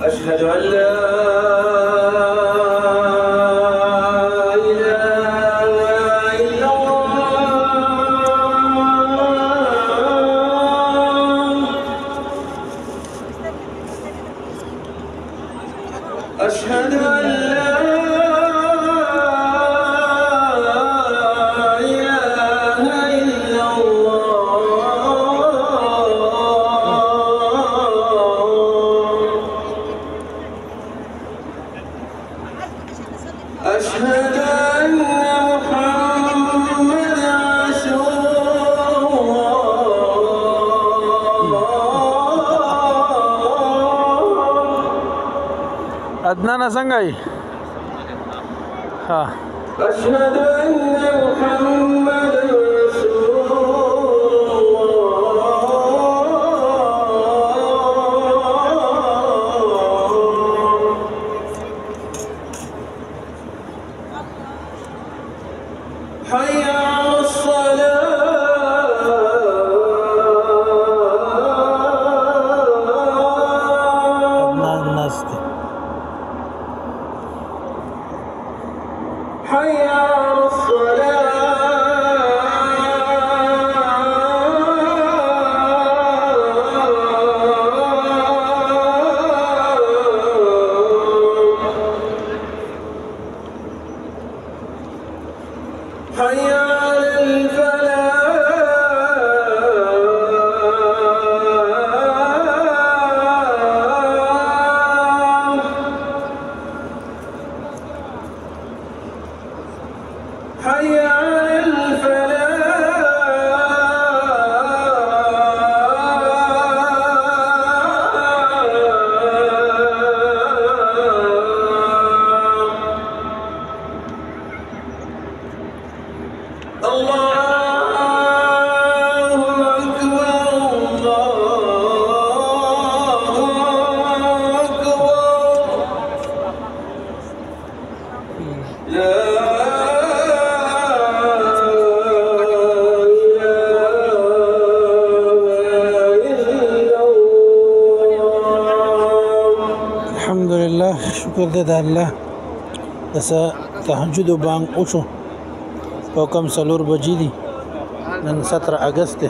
أشهد أن لا إله إلا الله. أشهد أن لا أشهد أن محمد رسول الله. عدنان څنګه ها أشهد أن محمد رسول حي على الناس دي حي على حي على الفلاح حي على الله أكبر الله أكبر لا الحمدلله شکر دې د الله دسه تهجد بانګ وشو او کم 4 بجې دي نن 17 اگست